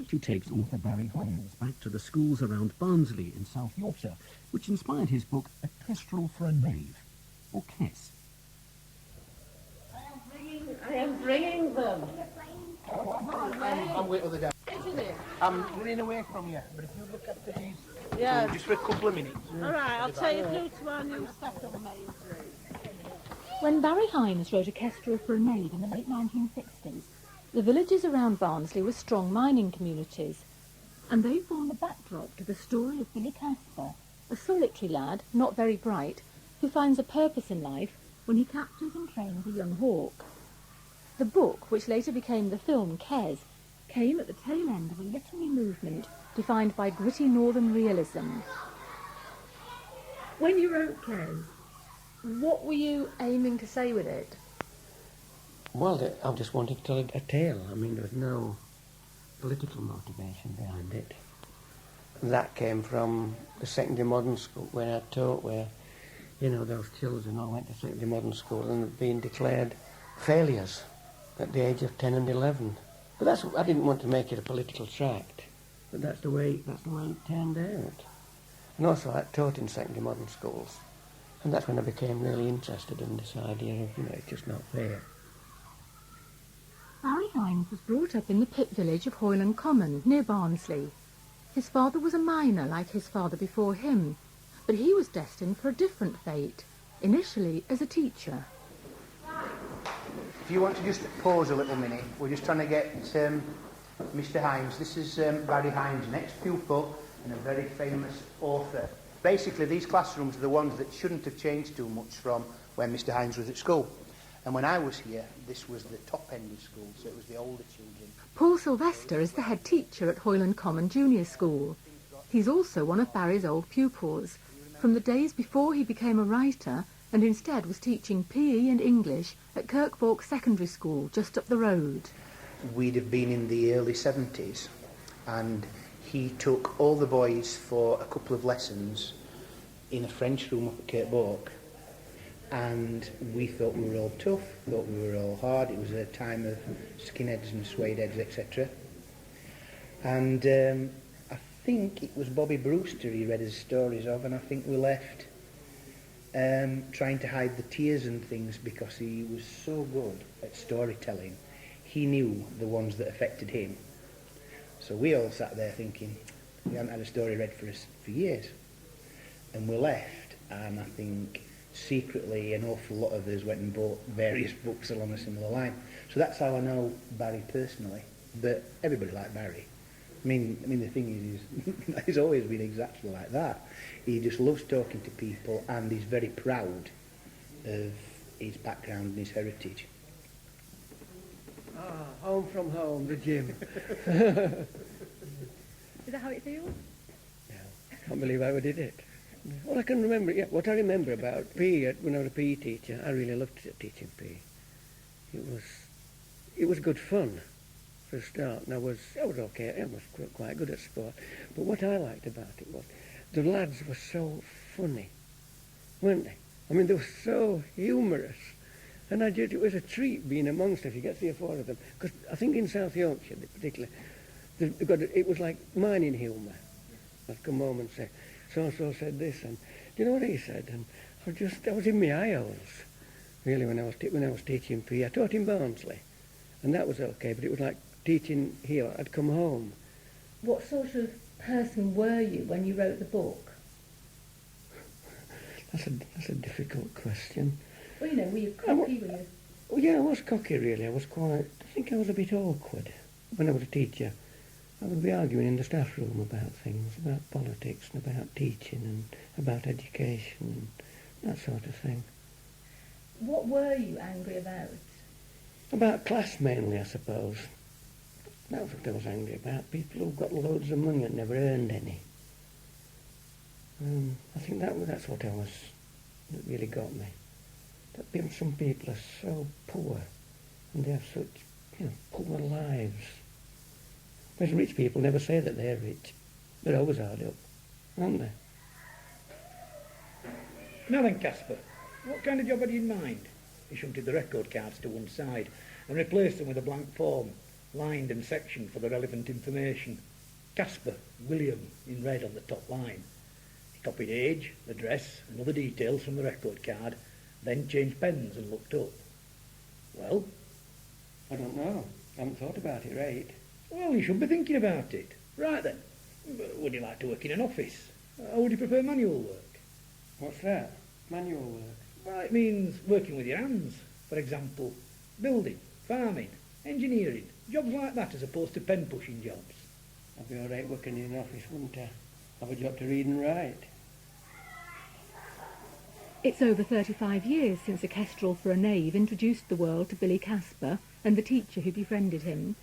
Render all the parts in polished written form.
She takes author Barry Hines back to the schools around Barnsley in South Yorkshire, which inspired his book A Kestrel For A Knave, or Kess. I am bringing them. I'm waiting for the dad. Isn't it? I'm running away from you, but if you look after these, Yeah. just for a couple of minutes. All right, I'll take you through to our new stock of maize. When Barry Hines wrote A Kestrel For A Knave in the late 1960s, the villages around Barnsley were strong mining communities, and they form the backdrop to the story of Billy Casper, a solitary lad, not very bright, who finds a purpose in life when he captures and trains a young hawk. The book, which later became the film Kes, came at the tail end of a literary movement defined by gritty northern realism. When you wrote Kes, what were you aiming to say with it? Well, I just wanted to tell a tale. I mean, there was no political motivation behind it. That came from the secondary modern school where I taught, where, you know, those children all went to secondary modern school and had been declared failures at the age of 10 and 11. But I didn't want to make it a political tract, but that's the way it turned out. And also I taught in secondary modern schools, and that's when I became really interested in this idea of, you know, it's just not fair. Barry Hines was brought up in the pit village of Hoyland Common, near Barnsley. His father was a miner like his father before him, but he was destined for a different fate, initially as a teacher. If you want to just pause a little minute, we're just trying to get Mr. Hines. This is Barry Hines, next pupil and a very famous author. Basically, these classrooms are the ones that shouldn't have changed too much from when Mr. Hines was at school. And when I was here, this was the top end of school, so it was the older children. Paul Sylvester is the head teacher at Hoyland Common Junior School. He's also one of Barry's old pupils, from the days before he became a writer and instead was teaching PE and English at Kirkbork Secondary School just up the road. We'd have been in the early 70s, and he took all the boys for a couple of lessons in a French room up at Kirkbork. And we thought we were all tough, thought we were all hard. It was a time of skinheads and suede heads, etc. And I think it was Bobby Brewster he read his stories of, and I think we left trying to hide the tears and things because he was so good at storytelling. He knew the ones that affected him. So we all sat there thinking, we hadn't had a story read for us for years. And we left, and I think secretly an awful lot of us went and bought various books along a similar line. So that's how I know Barry personally, but everybody liked Barry. I mean the thing is he's always been exactly like that. He just loves talking to people, and he's very proud of his background and his heritage. Home from home, the gym. Is that how it feels? No, can't believe I ever did it. Well, I can remember, what I remember about PE, when I was a PE teacher, I really loved teaching PE. It was good fun for a start, and I was okay, I was quite good at sport. But what I liked about it was the lads were so funny, weren't they? I mean, they were so humorous. And it was a treat being amongst them, if you get 3 or 4 of them. Because I think in South Yorkshire, particularly, it was like mining humour. I'd come home and say, so-and-so said this, and do you know what he said? And I was in my eye-holes, really, when I was teaching PE. I taught in Barnsley, and that was okay, but it was like teaching here. I'd come home. What sort of person were you when you wrote the book? That's a difficult question. Well, you know, were you cocky, were you? Oh, yeah, I was cocky, really. I think I was a bit awkward when I was a teacher. I would be arguing in the staff room about things, about politics and about teaching and about education and that sort of thing. What were you angry about? About class mainly, I suppose. That was what I was angry about. People who got loads of money and never earned any. I think that's what that really got me. That some people are so poor and they have such, poor lives. Whereas rich people never say that they're rich. They're always hard up, aren't they? Now then, Casper, what kind of job had you in mind? He shunted the record cards to one side and replaced them with a blank form. lined and sectioned for the relevant information. Casper, William, in red on the top line. He copied age, address and other details from the record card, then changed pens and looked up. Well? I don't know. I haven't thought about it, right? Well, you should be thinking about it. Right then. Would you like to work in an office? Or would you prefer manual work? What's that? Manual work? Well, it means working with your hands. For example, building, farming, engineering, jobs like that as opposed to pen-pushing jobs. I'd be all right working in an office, wouldn't I? Have a job to read and write. It's over 35 years since a Kestrel for a Knave introduced the world to Billy Casper and the teacher who befriended him.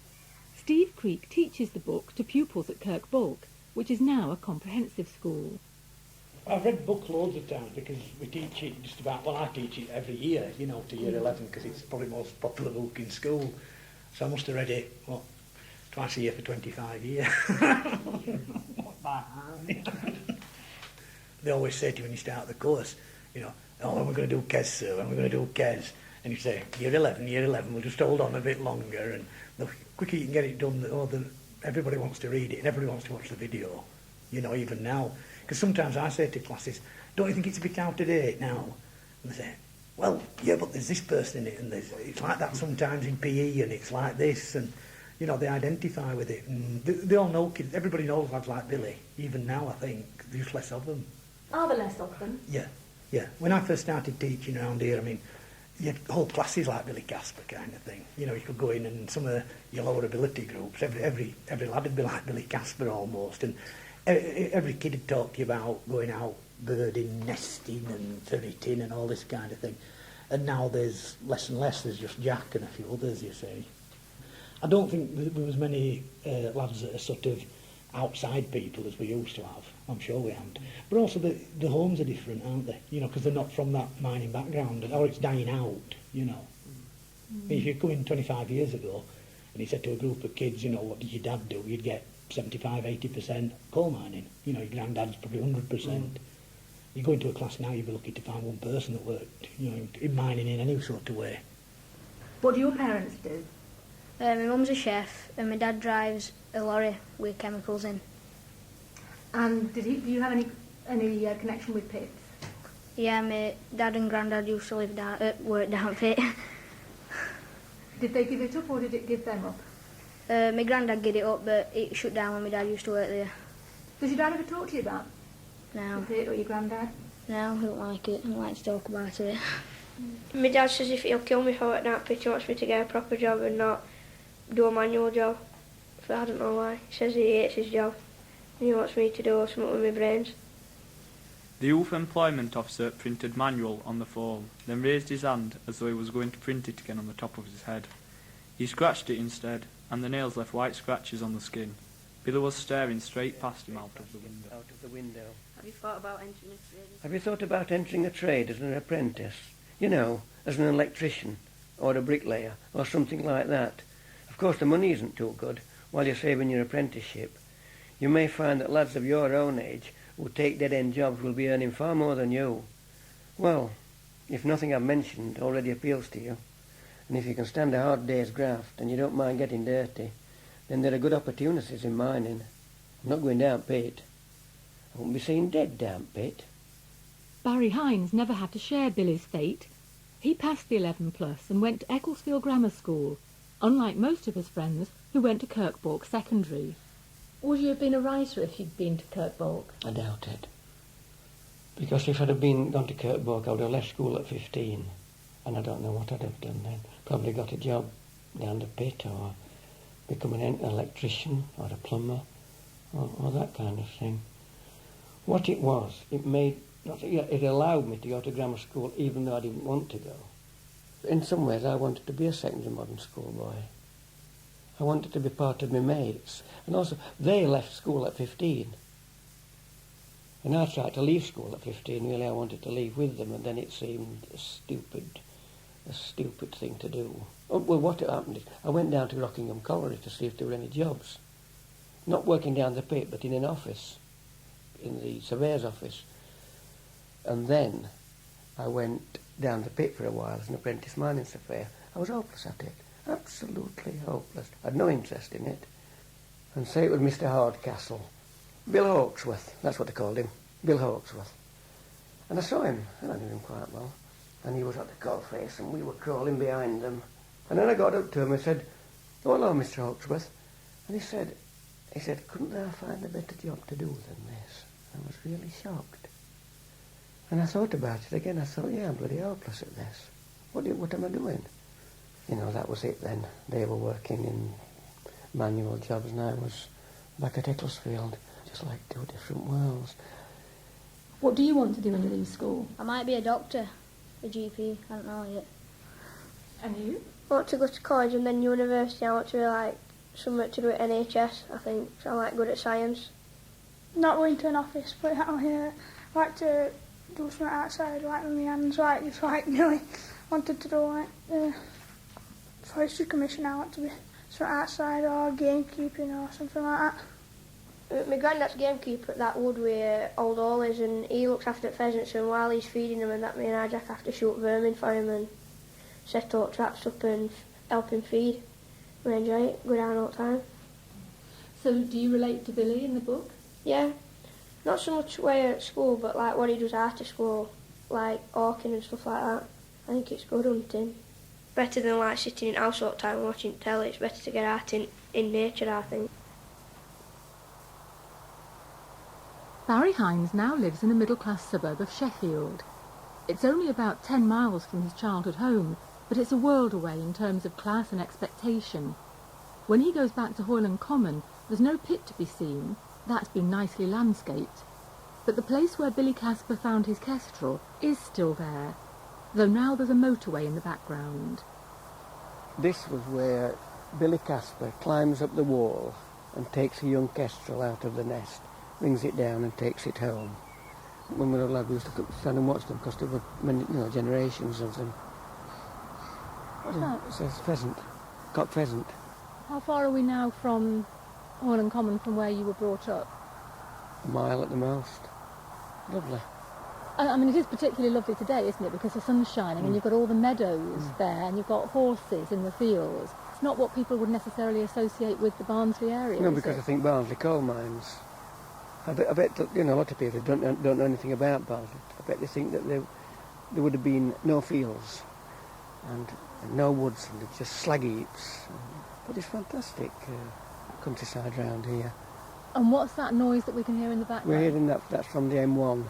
Steve Creek teaches the book to pupils at Kirkbalk, which is now a comprehensive school. I've read the book loads of times because we teach it just about, well, I teach it every year, you know, to year 11 because it's probably the most popular book in school. So I must have read it, what, twice a year for 25 years. They always say to you when you start the course, you know, oh, when we're going to do KES, sir, when we're going to do KES. And you say, year 11, we'll just hold on a bit longer. And the quicker you can get it done, everybody wants to read it and everybody wants to watch the video, you know, even now. Because sometimes I say to classes, don't you think it's a bit out of date now? And they say, well, yeah, but there's this person in it, and it's like that sometimes in PE, and it's like this, and, you know, they identify with it. And they all know kids, everybody knows lads like Billy, even now, I think. There's just less of them. Are there less of them? Yeah. When I first started teaching around here, I mean, you had whole classes like Billy Casper kind of thing. You know, you could go in and some of your lower ability groups, every lad would be like Billy Casper almost, and every kid would talk to you about going out birding, nesting and ferreting and all this kind of thing. And now there's less and less, there's just Jack and a few others, you see. I don't think there was many lads that are sort of outside people as we used to have. I'm sure we haven't. But also the homes are different, aren't they? You know, because they're not from that mining background, or it's dying out, you know. If you come in 25 years ago and you said to a group of kids, you know, what did your dad do? You'd get 75, 80% coal mining. You know, your granddad's probably 100%. You go into a class now, you'd be lucky to find one person that worked, you know, in mining in any sort of way. What do your parents do? My mum's a chef and my dad drives a lorry with chemicals in. And do you have any connection with pits? Yeah, my dad and granddad used to work down pit. Did they give it up or did it give them up? My granddad gave it up, but it shut down when my dad used to work there. Does your dad ever talk to you about No. the pit or your granddad? No, I don't like it. I don't like to talk about it. My dad says if he'll kill me if I work down at pit, he wants me to get a proper job and not do a manual job. But I don't know why. He says he hates his job and he wants me to do something with my brains. The youth employment officer printed manual on the form, then raised his hand as though he was going to print it again on the top of his head. He scratched it instead, and the nails left white scratches on the skin. Billy was staring straight past him out of the window. Have you thought about entering a trade? Have you thought about entering a trade as an apprentice? You know, as an electrician or a bricklayer or something like that. Of course the money isn't too good while you're saving your apprenticeship. You may find that lads of your own age who take dead-end jobs will be earning far more than you. Well, if nothing I've mentioned already appeals to you, and if you can stand a hard day's graft and you don't mind getting dirty, then there are good opportunities in mining. I'm not going down pit. I won't be seen dead down pit. Barry Hines never had to share Billy's fate. He passed the 11 plus and went to Ecclesfield Grammar School, unlike most of his friends who went to Kirkbalk Secondary. Would you have been a writer if you'd been to Kirkbalk? I doubt it. Because if I'd have gone to Kirkbalk, I would have left school at 15. And I don't know what I'd have done then. Probably got a job down the pit or become an electrician or a plumber or that kind of thing. What it was, it allowed me to go to grammar school even though I didn't want to go. In some ways I wanted to be a secondary modern school boy. I wanted to be part of my mates. And also, they left school at 15. And I tried to leave school at 15, really I wanted to leave with them, and then it seemed a stupid thing to do. Oh, well, what happened is, I went down to Rockingham Colliery to see if there were any jobs. Not working down the pit, but in an office, in the surveyor's office. And then I went down the pit for a while as an apprentice mining surveyor. I was hopeless at it. absolutely hopeless. I'd no interest in it. And say it was Mr. Hardcastle. Bill Hawksworth, that's what they called him, Bill Hawksworth. And I saw him, and I knew him quite well. And he was at the coalface, and we were crawling behind them. And then I got up to him and said, "Oh, hello, Mr. Hawksworth." And he said, "Couldn't thou find a better job to do than this?" I was really shocked. And I thought about it again. I thought, yeah, I'm bloody hopeless at this. What am I doing? You know, that was it then. They were working in manual jobs, and I was back at Ecclesfield, just like 2 different worlds. What do you want to do when you leave school? I might be a doctor, a GP, I don't know yet. And you? I want to go to college and then university. I want to be like something to do with NHS, I think. So I'm like good at science. Not going to an office, but out here, I like to do something outside, like with my hands, like just like nearly wanted to do like forestry commission. I want to be something outside or gamekeeping or something like that. My granddad's gamekeeper at that wood where old All is, and he looks after pheasants, and while he's feeding them and that, me and our Jack have to shoot vermin for him and set all traps up and help him feed. We enjoy it, go down all the time. So do you relate to Billy in the book? Yeah, not so much way at school, but like what he does after school, like hawking and stuff like that. I think it's good hunting. Better than like sitting in house all the time and watching telly. It's better to get out in nature, I think. Barry Hines now lives in a middle-class suburb of Sheffield. It's only about 10 miles from his childhood home, but it's a world away in terms of class and expectation. When he goes back to Hoyland Common, there's no pit to be seen. That's been nicely landscaped. But the place where Billy Casper found his kestrel is still there, though now there's a motorway in the background. This was where Billy Casper climbs up the wall and takes a young kestrel out of the nest, brings it down and takes it home. When we were a lad, we used to stand and watch them because there were many, generations of them. What's that? It says pheasant, cock pheasant. How far are we now from Hoyland Common from where you were brought up? A mile at the most. Lovely. I mean, it is particularly lovely today, isn't it? Because the sun's shining and you've got all the meadows there and you've got horses in the fields. It's not what people would necessarily associate with the Barnsley area, No, is because it? I think Barnsley coal mines. I bet that, a lot of people don't know anything about Barnsley. I bet they think that there would have been no fields and no woods and just slag heaps. But it's fantastic countryside round here. And what's that noise that we can hear in the background? We're hearing that's from the M1,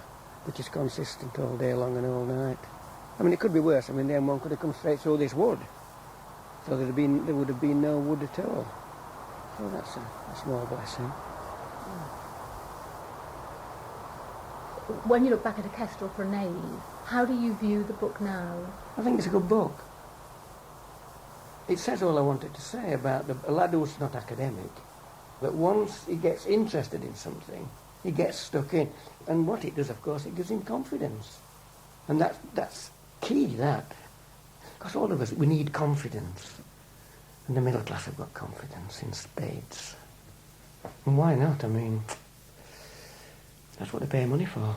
which is consistent all day long and all night. I mean, it could be worse. I mean, the M1 could have come straight through this wood, so there would have been no wood at all. So that's a small blessing. When you look back at A Kestrel For A Knave, how do you view the book now? I think it's a good book. It says all I wanted to say about a lad who's not academic, but once he gets interested in something, he gets stuck in. And what it does, of course, it gives him confidence. And that's key, that. Because all of us, we need confidence. And the middle class have got confidence in spades. And why not? I mean, that's what they pay money for.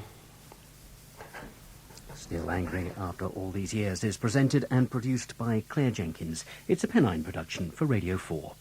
Still Angry After All These Years is presented and produced by Claire Jenkins. It's a Pennine production for Radio 4.